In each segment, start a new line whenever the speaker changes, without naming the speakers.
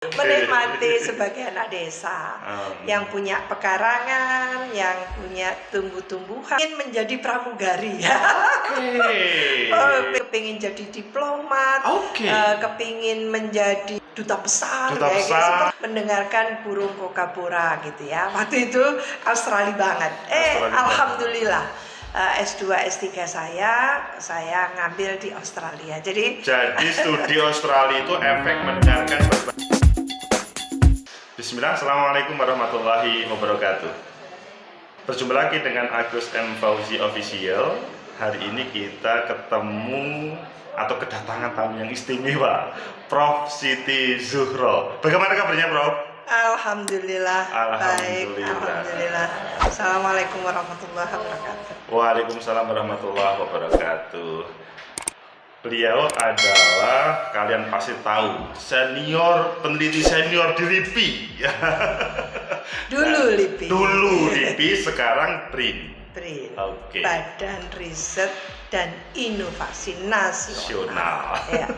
Menikmati sebagai anak desa yang punya pekarangan, yang punya tumbuh-tumbuhan, ingin menjadi pramugari. Kepingin jadi diplomat, kepingin menjadi duta besar, seperti mendengarkan burung kokapura gitu ya. Waktu itu Australia banget. Alhamdulillah. S2, S3 saya ngambil di Australia. Jadi
studi Australia itu efek mendengarkan. Bismillah, Assalamualaikum warahmatullahi wabarakatuh. Berjumpa lagi dengan Agus M. Fauzi Official. Hari ini kita ketemu atau kedatangan tamu yang istimewa, Prof. Siti Zuhro. Bagaimana kabarnya, Prof?
Alhamdulillah. Baik, alhamdulillah. Assalamualaikum warahmatullahi wabarakatuh.
Waalaikumsalam warahmatullahi wabarakatuh. Beliau adalah, kalian pasti tahu, peneliti senior di LIPI. Dulu LIPI, sekarang BRIN.
Badan Riset dan Inovasi Nasional. Ya.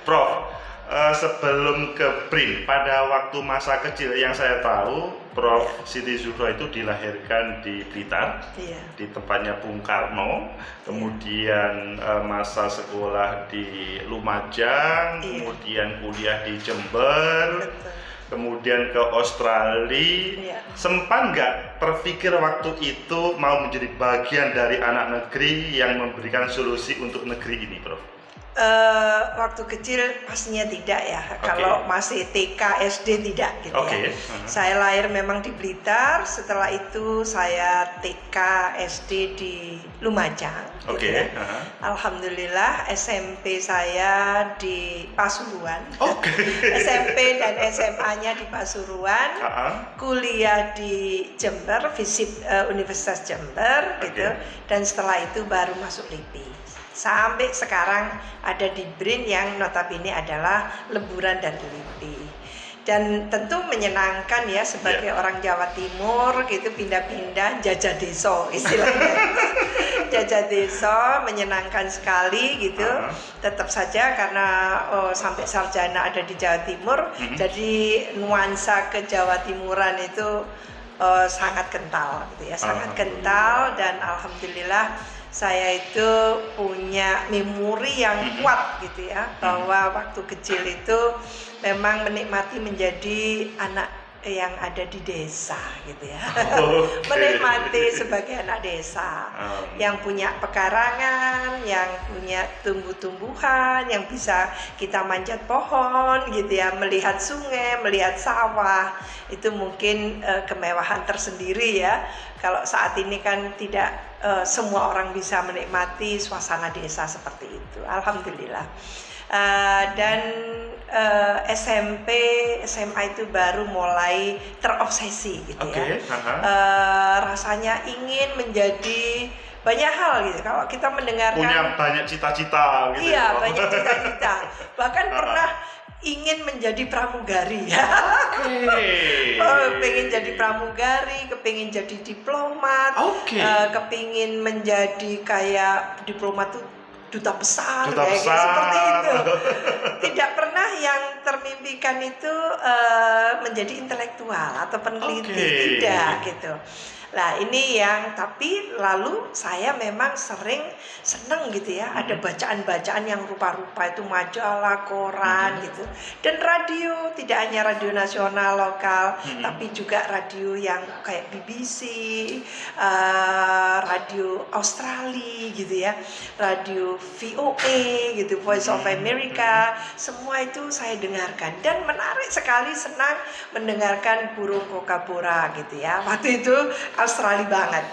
Prof, sebelum ke BRIN, pada waktu masa kecil yang saya tahu, Prof. Siti Zuhro itu dilahirkan di Blitar, di tempatnya Bung Karno, kemudian masa sekolah di Lumajang, kemudian kuliah di Jember, kemudian ke Australia. Sempat nggak terpikir waktu itu mau menjadi bagian dari anak negeri yang memberikan solusi untuk negeri ini, Prof?
Waktu kecil pastinya tidak ya. Kalau masih TK, SD tidak gitu ya. Saya lahir memang di Blitar. Setelah itu saya TK, SD di Lumajang. Gitu ya. Alhamdulillah SMP saya di Pasuruan. SMP dan SMA-nya di Pasuruan. Kuliah di Jember, Universitas Jember gitu. Dan setelah itu baru masuk LIPI. Sampai sekarang ada di BRIN yang notabene adalah lemburan dari LIPI. Dan tentu menyenangkan ya sebagai orang Jawa Timur gitu, pindah-pindah jajah deso istilahnya. Jajah deso menyenangkan sekali gitu. Tetap saja karena sampai sarjana ada di Jawa Timur, jadi nuansa ke Jawa Timuran itu sangat kental gitu ya, sangat kental. Dan alhamdulillah saya itu punya memori yang kuat gitu ya, bahwa waktu kecil itu memang menikmati menjadi anak yang ada di desa gitu ya. Menikmati sebagai anak desa yang punya pekarangan, yang punya tumbuh-tumbuhan, yang bisa kita manjat pohon gitu ya, melihat sungai, melihat sawah. Itu mungkin kemewahan tersendiri ya. Kalau saat ini kan tidak semua orang bisa menikmati suasana desa seperti itu. Alhamdulillah. Dan SMP, SMA itu baru mulai terobsesi gitu ya. Rasanya ingin menjadi banyak hal gitu. Kalau kita mendengarkan
punya banyak cita-cita gitu.
Iya, banyak cita-cita. Bahkan pernah ingin menjadi pramugari. Pengen jadi pramugari, kepingin jadi diplomat, kepingin menjadi kayak diplomat tuh duta besar, seperti itu. Tidak pernah yang termimpikan itu menjadi intelektual atau peneliti, tidak gitu. Nah ini yang, tapi lalu saya memang sering seneng gitu ya, ada bacaan-bacaan yang rupa-rupa itu, majalah, koran gitu. Dan radio, tidak hanya radio nasional lokal, tapi juga radio yang kayak BBC, radio Australia gitu ya, radio VOA gitu, Voice of America, semua itu saya dengarkan. Dan menarik sekali, senang mendengarkan burung kokapura gitu ya. Waktu itu Australia banget.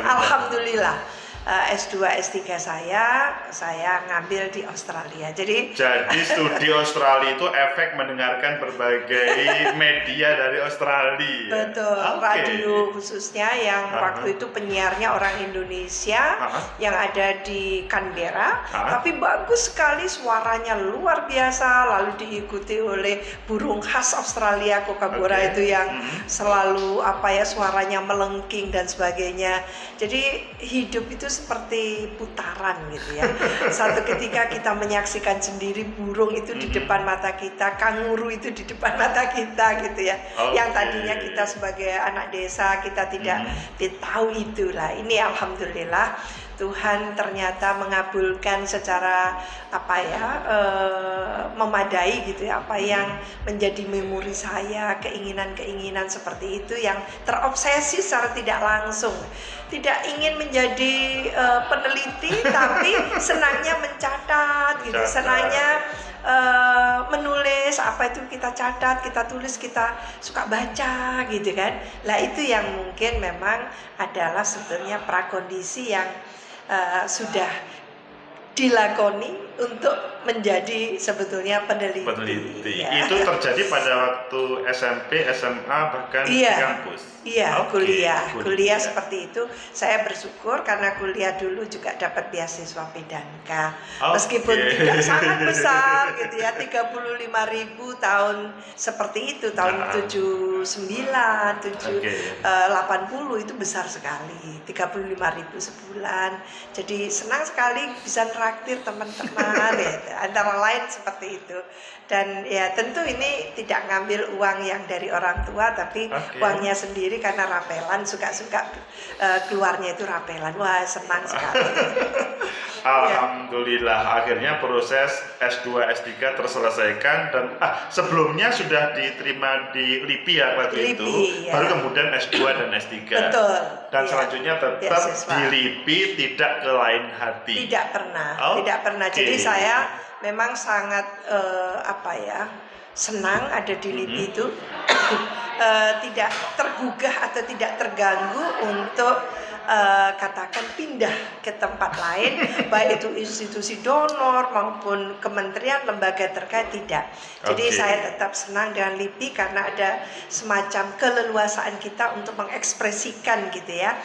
Alhamdulillah. S2, S3 saya ngambil di Australia. Jadi
studi Australia itu efek mendengarkan berbagai media dari Australia.
Betul, radio khususnya yang waktu itu penyiarnya orang Indonesia yang ada di Canberra, tapi bagus sekali, suaranya luar biasa, lalu diikuti oleh burung khas Australia, kokapura itu yang selalu suaranya melengking dan sebagainya. Jadi hidup itu seperti putaran gitu ya. Satu ketika kita menyaksikan sendiri burung itu di depan mata kita, kanguru itu di depan mata kita gitu ya. Yang tadinya kita sebagai anak desa kita tidak tahu itulah. Ini alhamdulillah Tuhan ternyata mengabulkan secara memadai gitu ya, apa yang menjadi memori saya, keinginan-keinginan seperti itu yang terobsesi secara tidak langsung. Tidak ingin menjadi peneliti tapi senangnya mencatat gitu, senangnya menulis, apa itu kita catat, kita tulis, kita suka baca gitu kan. Lah itu yang mungkin memang adalah sebetulnya prakondisi yang sudah dilakoni untuk menjadi sebetulnya peneliti.
Ya. Itu terjadi pada waktu SMP, SMA, bahkan di kampus.
Iya, kuliah seperti itu. Saya bersyukur karena kuliah dulu juga dapat beasiswa Pedanka. Meskipun tidak sangat besar gitu ya, 35.000 tahun seperti itu, tahun 79, 80 itu besar sekali. 35.000 sebulan. Jadi senang sekali bisa traktir teman-teman ya, antara lain seperti itu. Dan ya tentu ini tidak ngambil uang yang dari orang tua, tapi uangnya sendiri karena rapelan, suka-suka keluarnya itu rapelan. Wah, senang sekali.
Alhamdulillah akhirnya proses S2 S3 terselesaikan dan sebelumnya sudah diterima di LIPI ya waktu itu. Baru kemudian S2 dan S3.
Betul.
Dan selanjutnya tetap di LIPI, tidak ke lain hati.
Tidak pernah. Jadi saya memang sangat senang ada di LIPI itu. Tidak tergugah atau tidak terganggu untuk katakan pindah ke tempat lain, baik itu institusi donor maupun kementerian, lembaga terkait, tidak. Jadi saya tetap senang dengan LIPI karena ada semacam keleluasaan kita untuk mengekspresikan gitu ya,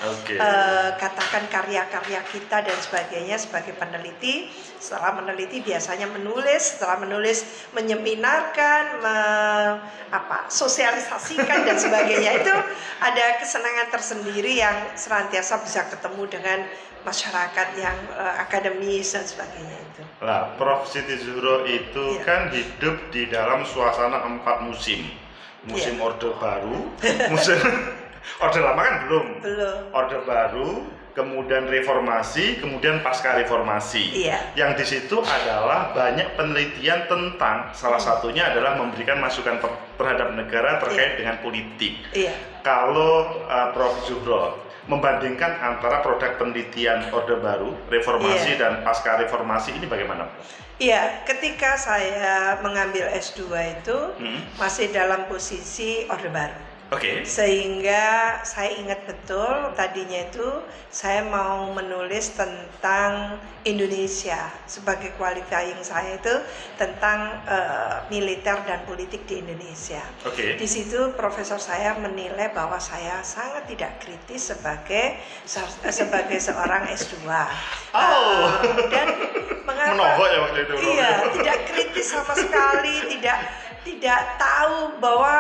katakan karya-karya kita dan sebagainya sebagai peneliti. Setelah meneliti biasanya menulis, setelah menulis menyeminarkan, sosialisasikan dan sebagainya. Itu ada kesenangan tersendiri yang senantiasa bisa ketemu dengan masyarakat yang akademis dan sebagainya itu.
Lah, Prof. Siti Zuhro itu kan hidup di dalam suasana 4 musim. Musim Orde Baru, musim Orde Lama kan belum. Orde Baru, kemudian reformasi, kemudian pasca reformasi. Yang di situ adalah banyak penelitian tentang salah satunya adalah memberikan masukan terhadap negara terkait dengan politik. Kalau Prof. Zuhro membandingkan antara produk penelitian Orde Baru, reformasi dan pasca reformasi ini bagaimana?
Iya, ketika saya mengambil S2 itu masih dalam posisi Orde Baru. Sehingga saya ingat betul tadinya itu saya mau menulis tentang Indonesia, sebagai qualifying saya itu tentang militer dan politik di Indonesia. Di situ profesor saya menilai bahwa saya sangat tidak kritis sebagai seorang S2. Dan mengapa?
Ya waktu itu.
Iya, tidak kritis sama sekali, tidak tahu bahwa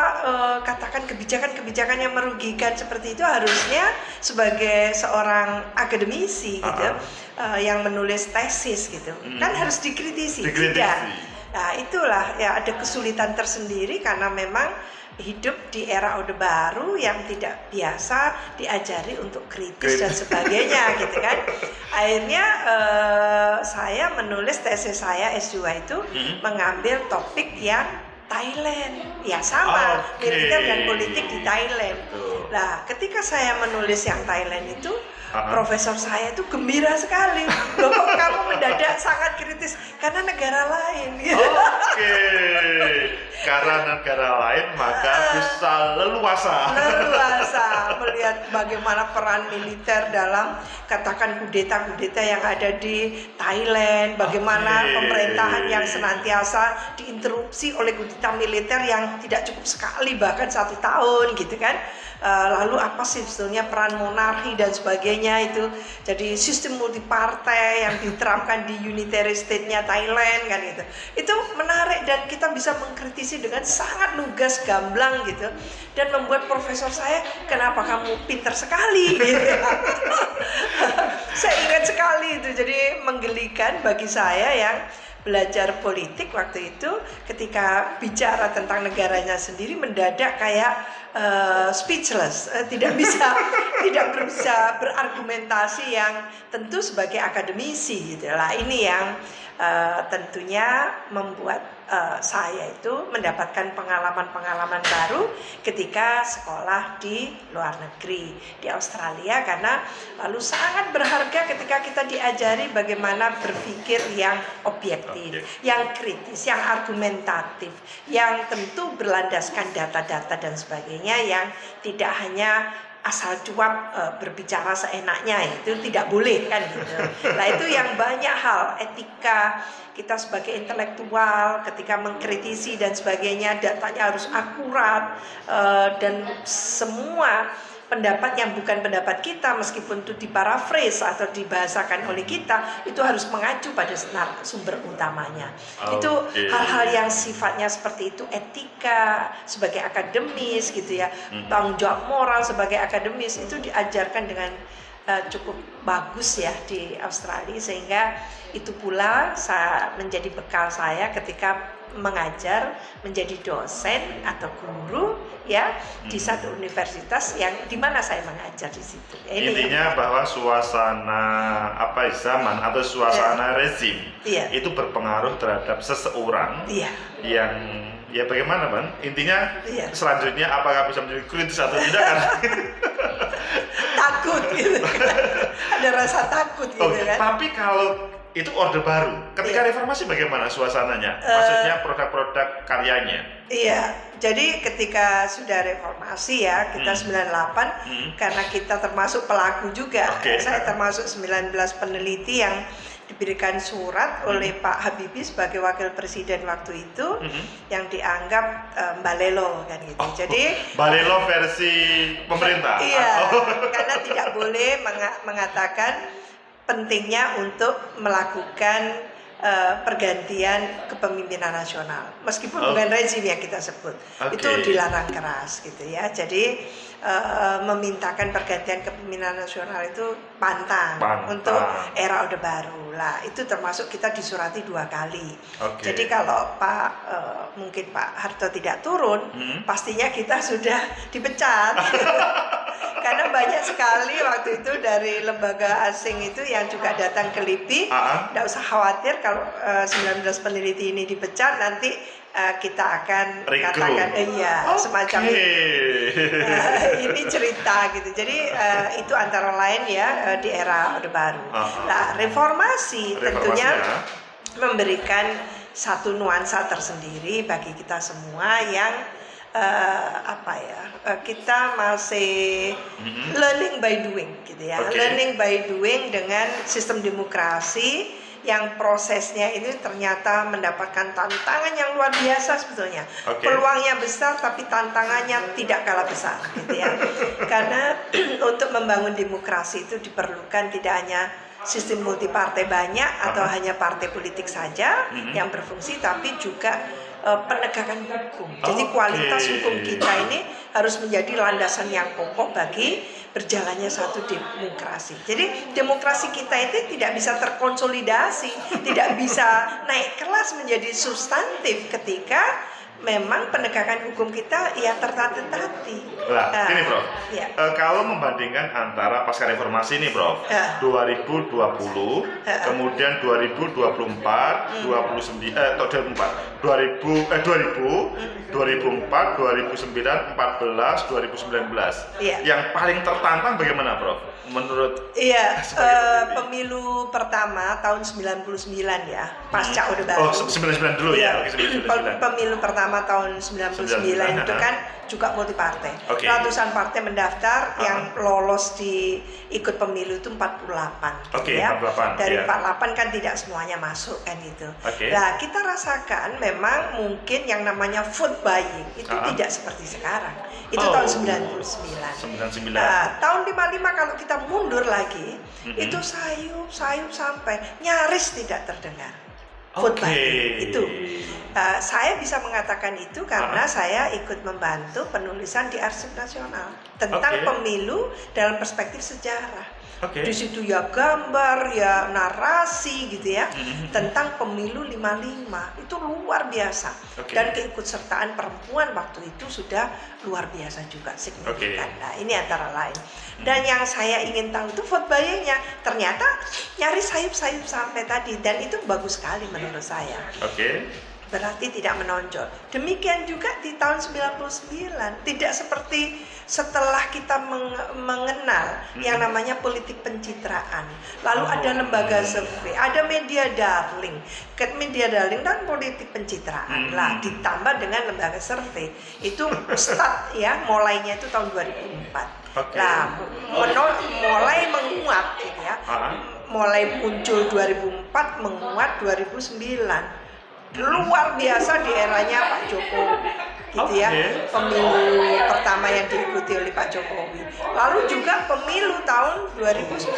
katakan kebijakan-kebijakan yang merugikan seperti itu harusnya sebagai seorang akademisi gitu, yang menulis tesis gitu, kan harus dikritisi. Tidak. Nah, itulah ya ada kesulitan tersendiri karena memang hidup di era Orde Baru yang tidak biasa diajari untuk kritis dan sebagainya gitu kan. Akhirnya saya menulis tesis saya S2 itu mengambil topik yang Thailand, ya sama, militer dan politik di Thailand. Nah, ketika saya menulis yang Thailand itu, profesor saya itu gembira sekali. Loh, kok kamu mendadak sangat kritis karena negara lain.
Karena negara lain maka bisa leluasa
melihat bagaimana peran militer dalam katakan kudeta-kudeta yang ada di Thailand, bagaimana pemerintahan yang senantiasa diinterupsi oleh kita militer yang tidak cukup sekali, bahkan 1 tahun gitu kan. Lalu apa sih sebetulnya peran monarki dan sebagainya itu. Jadi sistem multipartai yang diterapkan di unitary state-nya Thailand kan gitu. Itu menarik dan kita bisa mengkritisi dengan sangat lugas, gamblang gitu. Dan membuat profesor saya, kenapa kamu pintar sekali gitu. Saya ingat sekali itu, jadi menggelikan bagi saya yang belajar politik waktu itu, ketika bicara tentang negaranya sendiri mendadak kayak speechless, tidak bisa berargumentasi yang tentu sebagai akademisi gitu lah. Ini yang tentunya membuat saya itu mendapatkan pengalaman-pengalaman baru ketika sekolah di luar negeri, di Australia, karena lalu sangat berharga ketika kita diajari bagaimana berpikir yang objektif, yang kritis, yang argumentatif, yang tentu berlandaskan data-data dan sebagainya, yang tidak hanya asal cuap berbicara seenaknya, itu tidak boleh kan gitu. Nah itu yang banyak hal etika kita sebagai intelektual ketika mengkritisi dan sebagainya, datanya harus akurat, dan semua pendapat yang bukan pendapat kita, meskipun itu diparaphrase atau dibahasakan oleh kita, itu harus mengacu pada sumber utamanya. Itu hal-hal yang sifatnya seperti itu, etika sebagai akademis gitu ya, tanggung jawab moral sebagai akademis, itu diajarkan dengan cukup bagus ya di Australia, sehingga itu pula menjadi bekal saya ketika mengajar, menjadi dosen atau guru ya di satu universitas yang dimana saya mengajar di situ.
Intinya bahwa suasana zaman atau suasana rezim itu berpengaruh terhadap seseorang yang ya bagaimana Ban? Intinya selanjutnya apakah bisa menjadi kritis atau tidak kan?
Takut gitu kan. Ada rasa takut gitu kan.
Tapi kalau itu orde baru, ketika reformasi bagaimana suasananya? Maksudnya produk-produk karyanya?
Iya, jadi ketika sudah reformasi ya, kita 98, karena kita termasuk pelaku juga. Saya termasuk 19 peneliti yang diberikan surat oleh Pak Habibie sebagai wakil presiden waktu itu, yang dianggap balelo kan gitu. Jadi
balelo versi pemerintah.
Iya, karena tidak boleh mengatakan pentingnya untuk melakukan pergantian kepemimpinan nasional, meskipun bukan rezim yang kita sebut, itu dilarang keras gitu ya. Jadi memintakan pergantian kepemimpinan nasional itu pantang untuk era Orde Baru lah. Itu termasuk kita disurati 2 kali. Jadi kalau mungkin Pak Harto tidak turun, pastinya kita sudah dipecat. Karena banyak sekali waktu itu dari lembaga asing itu yang juga datang ke LIPI. Tidak usah khawatir kalau 19 peneliti ini dipecat, nanti kita akan katakan semacam ini cerita gitu. Jadi itu antara lain ya di era Orde Baru. Nah, reformasi tentunya memberikan satu nuansa tersendiri bagi kita semua yang kita masih learning by doing gitu ya. Learning by doing dengan sistem demokrasi yang prosesnya ini ternyata mendapatkan tantangan yang luar biasa sebetulnya. Peluangnya besar tapi tantangannya tidak kalah besar gitu ya. Karena untuk membangun demokrasi itu diperlukan tidak hanya sistem multipartai banyak atau hanya partai politik saja yang berfungsi, tapi juga penegakan hukum. Jadi kualitas hukum kita ini harus menjadi landasan yang kokoh bagi berjalannya satu demokrasi. Jadi demokrasi kita itu tidak bisa terkonsolidasi, tidak bisa naik kelas menjadi substantif ketika memang penegakan hukum kita ya tertatih-tatih.
Nah, ini Prof. Kalau membandingkan antara pasca reformasi ini Prof, 2020, kemudian 2024, 2004, 2004, 2009, 14, 2019. Yang paling tertantang bagaimana Prof? Menurut
pemilu pertama tahun 99 ya, pasca Orde Baru.
99 dulu ya. 99.
Pemilu pertama pertama tahun 99 itu kan juga multi partai. Ratusan partai mendaftar, yang lolos di ikut pemilu itu 48 gitu ya.
48,
dari 48 kan tidak semuanya masuk kan gitu. Nah, kita rasakan memang mungkin yang namanya vote buying itu tidak seperti sekarang. Itu tahun 99. Tahun 55 kalau kita mundur lagi, itu sayup sampai nyaris tidak terdengar. Vote buying itu. Saya bisa mengatakan itu karena saya ikut membantu penulisan di Arsip Nasional tentang pemilu dalam perspektif sejarah. Di situ ya gambar, ya narasi gitu ya, tentang pemilu 55 itu luar biasa. Dan keikutsertaan perempuan waktu itu sudah luar biasa juga, signifikan. Nah, ini antara lain. Dan yang saya ingin tahu itu vote buying-nya ternyata nyaris sayup-sayup sampai tadi, dan itu bagus sekali menurut saya. Berarti tidak menonjol. Demikian juga di tahun 99, tidak seperti setelah kita mengenal yang namanya politik pencitraan. Lalu ada lembaga survei, ada media darling. Media darling dan politik pencitraan lah ditambah dengan lembaga survei. Itu start ya, mulainya itu tahun 2004. Nah, mulai menguat gitu ya. Mulai muncul 2004, menguat 2009. Luar biasa di eranya Pak Jokowi gitu ya, pemilu pertama yang diikuti oleh Pak Jokowi, lalu juga pemilu tahun 2019.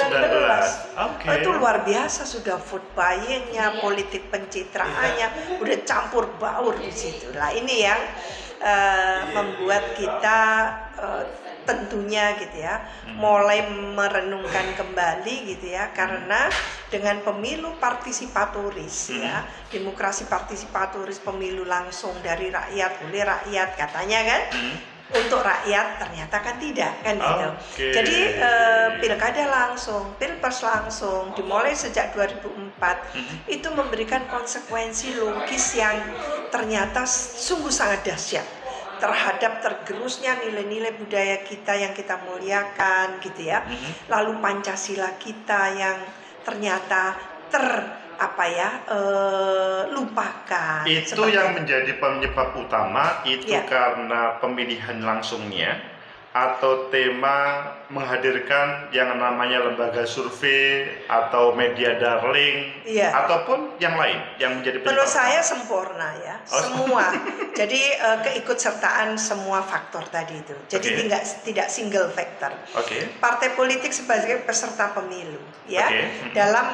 Itu luar biasa, sudah vote buying-nya, politik pencitraannya udah campur baur di situ. Lah ini yang membuat kita tentunya gitu ya mulai merenungkan kembali gitu ya, karena dengan pemilu partisipatoris ya, demokrasi partisipatoris, pemilu langsung dari rakyat oleh rakyat katanya kan, untuk rakyat ternyata kan tidak kan gitu. Jadi pilkada langsung, pilpres langsung dimulai sejak 2004 itu memberikan konsekuensi logis yang ternyata sungguh sangat dahsyat terhadap tergerusnya nilai-nilai budaya kita yang kita muliakan gitu ya. Lalu Pancasila kita yang ternyata lupakan.
Itu yang menjadi penyebab utama itu karena pemilihan langsungnya, atau tema menghadirkan yang namanya lembaga survei atau media darling, ataupun yang lain yang menjadi penyebab.
Menurut saya sempurna ya, semua. Jadi keikutsertaan semua faktor tadi itu. Jadi tidak single factor. Partai politik sebagai peserta pemilu ya, dalam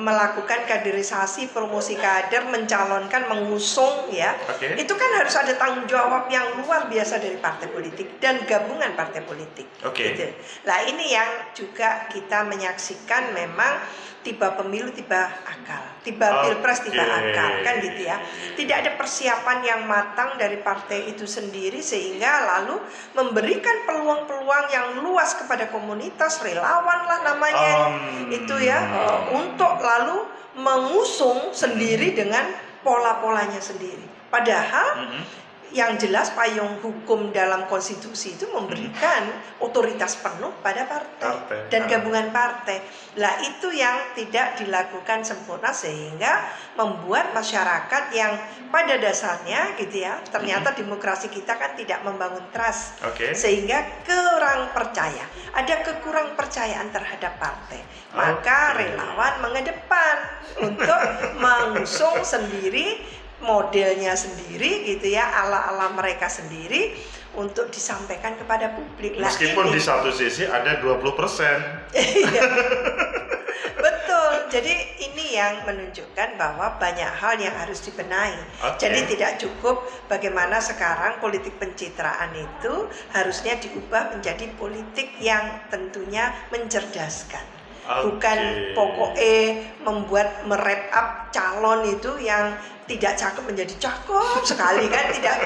melakukan kaderisasi, promosi kader, mencalonkan, mengusung ya. Itu kan harus ada tanggung jawab yang luar biasa dari partai politik dan gabungan partai politik. Gitu. Nah ini yang juga kita menyaksikan, memang tiba pemilu tiba akal, tiba pilpres tiba akal kan gitu ya. Tidak ada persiapan yang matang dari partai itu sendiri, sehingga lalu memberikan peluang-peluang yang luas kepada komunitas relawan lah namanya itu ya, untuk lalu mengusung sendiri dengan pola-polanya sendiri. Padahal yang jelas payung hukum dalam konstitusi itu memberikan otoritas penuh pada partai dan gabungan partai. Lah itu yang tidak dilakukan sempurna, sehingga membuat masyarakat yang pada dasarnya gitu ya, ternyata demokrasi kita kan tidak membangun trust, sehingga kurang percaya, ada kekurang percayaan terhadap partai. Maka relawan mengedepan untuk mengusung sendiri, modelnya sendiri gitu ya, ala-ala mereka sendiri untuk disampaikan kepada publik.
Meskipun di satu sisi ada 20%.
Betul. Jadi ini yang menunjukkan bahwa banyak hal yang harus dibenahi. Jadi tidak cukup bagaimana sekarang politik pencitraan itu harusnya diubah menjadi politik yang tentunya mencerdaskan. Bukan pokoknya membuat merap up calon itu yang tidak cakep menjadi cakep sekali kan, tidak.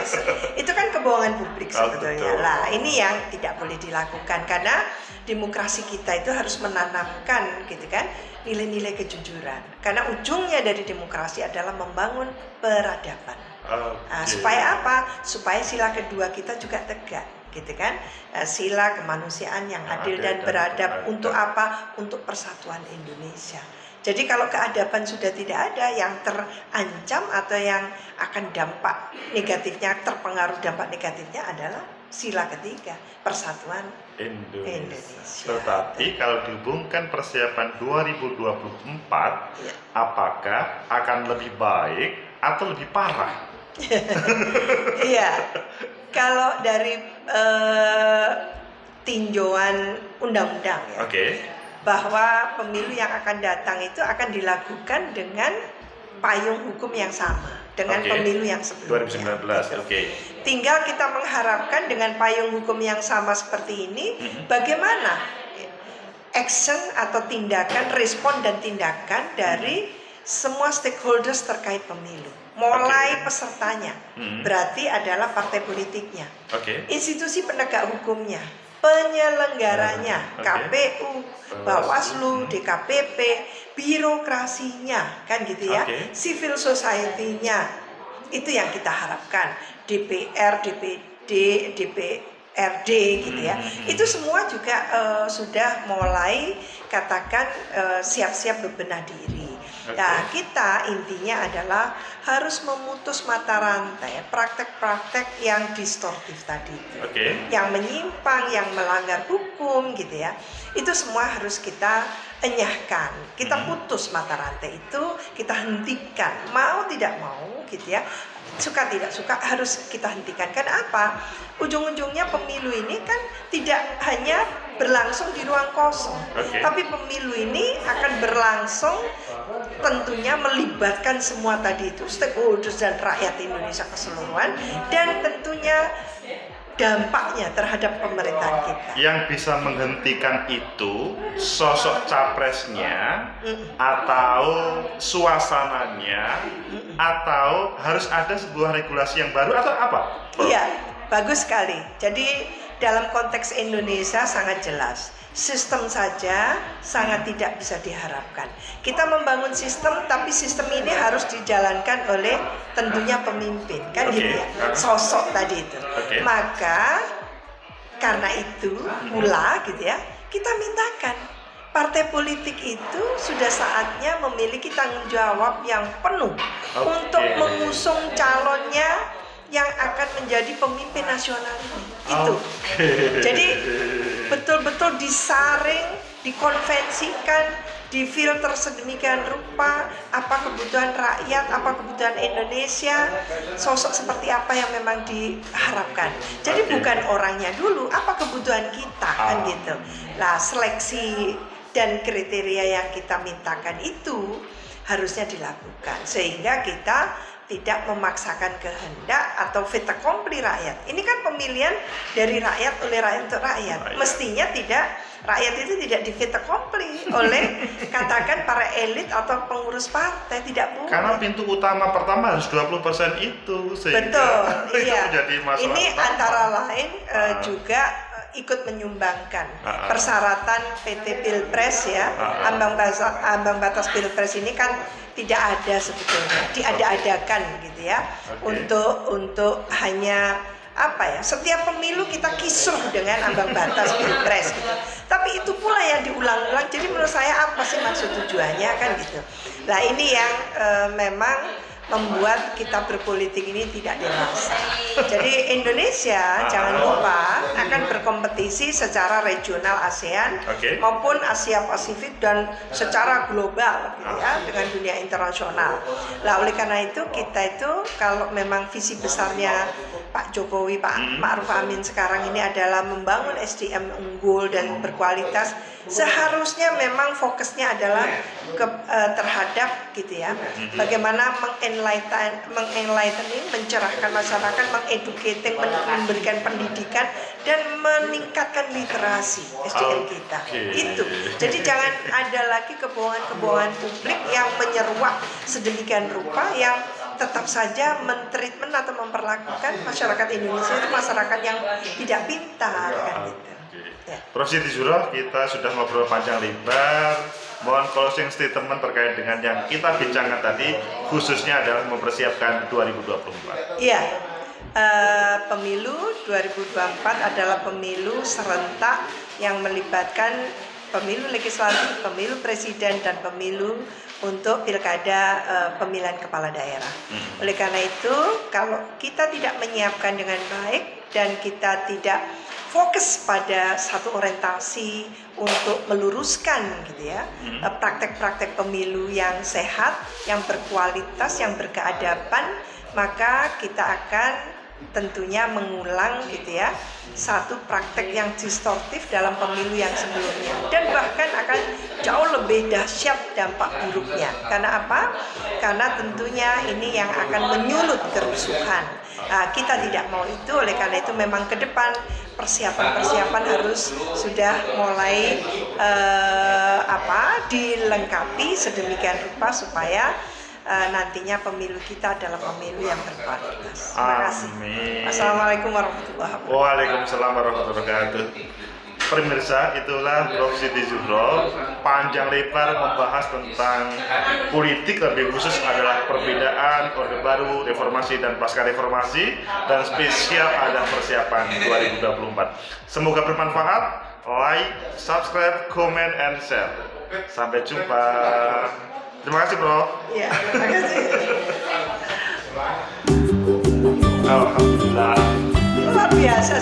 Itu kan kebohongan publik sebetulnya. Lah ini yang tidak boleh dilakukan, karena demokrasi kita itu harus menanamkan gitu kan nilai-nilai kejujuran, karena ujungnya dari demokrasi adalah membangun peradaban. Supaya apa? Supaya sila kedua kita juga tegak gitu kan, sila kemanusiaan yang adil dan beradab. Untuk apa? Untuk persatuan Indonesia. Jadi kalau keadaban sudah tidak ada, yang terancam atau yang akan dampak negatifnya, terpengaruh dampak negatifnya adalah sila ketiga, persatuan Indonesia.
Tetapi kalau dihubungkan persiapan 2024, ya, apakah akan lebih baik atau lebih parah?
Iya, kalau dari tinjauan undang-undang ya, bahwa pemilu yang akan datang itu akan dilakukan dengan payung hukum yang sama dengan pemilu yang sebelumnya.
2019.
Tinggal kita mengharapkan dengan payung hukum yang sama seperti ini, bagaimana action atau tindakan, respon dan tindakan dari semua stakeholders terkait pemilu. Mulai pesertanya, berarti adalah partai politiknya, institusi penegak hukumnya, penyelenggaranya, KPU, Bawaslu, DKPP, birokrasinya, kan gitu ya, civil society-nya, itu yang kita harapkan, DPR, DPD, DPRD gitu ya, itu semua juga sudah mulai katakan siap-siap berbenah diri. Nah, kita intinya adalah harus memutus mata rantai praktek-praktek yang distortif tadi, yang menyimpang, yang melanggar hukum gitu ya. Itu semua harus kita enyahkan, kita putus mata rantai itu, kita hentikan, mau tidak mau gitu ya, suka tidak suka harus kita hentikan. Kenapa? Ujung-ujungnya pemilu ini kan tidak hanya berlangsung di ruang kosong, tapi pemilu ini akan berlangsung tentunya melibatkan semua tadi itu stakeholders dan rakyat Indonesia keseluruhan, dan tentunya dampaknya terhadap pemerintahan kita.
Yang bisa menghentikan itu sosok capresnya, atau suasananya, atau harus ada sebuah regulasi yang baru atau apa?
Iya, bagus sekali. Jadi dalam konteks Indonesia sangat jelas. Sistem saja sangat tidak bisa diharapkan. Kita membangun sistem, tapi sistem ini harus dijalankan oleh tentunya pemimpin, kan gitu ya, sosok tadi itu. Maka karena itu pula gitu ya, kita mintakan partai politik itu sudah saatnya memiliki tanggung jawab yang penuh untuk mengusung calonnya yang akan menjadi pemimpin nasional ini. Itu. Jadi betul-betul disaring, dikonvensikan, difilter sedemikian rupa apa kebutuhan rakyat, apa kebutuhan Indonesia, sosok seperti apa yang memang diharapkan. Jadi bukan orangnya dulu, apa kebutuhan kita, kan gitu. Nah, seleksi dan kriteria yang kita mintakan itu harusnya dilakukan sehingga kita tidak memaksakan kehendak atau fait accompli rakyat. Ini kan pemilihan dari rakyat oleh rakyat untuk rakyat. Mestinya tidak, rakyat itu tidak di fait accompli oleh katakan para elit atau pengurus partai, tidak boleh.
Karena pintu utama pertama harus 20% itu sehingga
betul,
itu
iya.
menjadi masalah.
Ini antara lain juga ikut menyumbangkan persyaratan PT Pilpres ya, ambang batas Pilpres ini kan tidak ada sebetulnya, diada-adakan gitu ya, untuk hanya apa ya, setiap pemilu kita kisruh dengan ambang batas Pilpres gitu. Tapi itu pula yang diulang-ulang, jadi menurut saya apa sih maksud tujuannya, kan gitu. Nah ini yang memang membuat kita berpolitik ini tidak dewasa. Jadi Indonesia jangan lupa akan berkompetisi secara regional ASEAN maupun Asia Pasifik dan secara global ya, dengan dunia internasional. Nah oleh karena itu kita itu kalau memang visi besarnya Pak Jokowi, Pak Ma'ruf Amin sekarang ini adalah membangun SDM unggul dan berkualitas, seharusnya memang fokusnya adalah terhadap gitu ya, bagaimana mengenlightening, mencerahkan masyarakat, mengeducating, memberikan pendidikan dan meningkatkan literasi SDM kita. Itu. Jadi jangan ada lagi kebohongan-kebohongan publik yang menyeruak sedemikian rupa yang tetap saja mentreatment atau memperlakukan masyarakat Indonesia itu masyarakat yang tidak pintar, kan gitu.
Prof. Siti Zuhroh, kita sudah ngobrol panjang lebar. Mohon closing statement terkait dengan yang kita bincangkan tadi, khususnya adalah mempersiapkan 2024.
Iya, pemilu 2024 adalah pemilu serentak yang melibatkan pemilu legislatif, pemilu presiden, dan pemilu untuk pilkada pemilihan kepala daerah. Oleh karena itu, kalau kita tidak menyiapkan dengan baik dan kita tidak fokus pada satu orientasi untuk meluruskan gitu ya praktek-praktek pemilu yang sehat, yang berkualitas, yang berkeadaban, maka kita akan tentunya mengulang gitu ya satu praktek yang distortif dalam pemilu yang sebelumnya, dan bahkan akan jauh lebih dahsyat dampak buruknya. Karena apa? Karena tentunya ini yang akan menyulut kerusuhan. Kita tidak mau itu. Oleh karena itu memang ke depan persiapan harus sudah mulai dilengkapi sedemikian rupa supaya nantinya pemilu kita adalah pemilu yang berkualitas. Terima kasih. Assalamualaikum warahmatullahi wabarakatuh.
Waalaikumsalam warahmatullahi wabarakatuh. Pemirsa, itulah Prof. Siti Zuhro panjang lebar membahas tentang politik, lebih khusus adalah perbedaan Orde Baru, reformasi dan pasca reformasi, dan spesial ada persiapan 2024. Semoga bermanfaat. Like, subscribe, comment, and share. Sampai jumpa. Terima kasih, Bro.
Ya, terima kasih.
Alhamdulillah.
Luar biasa.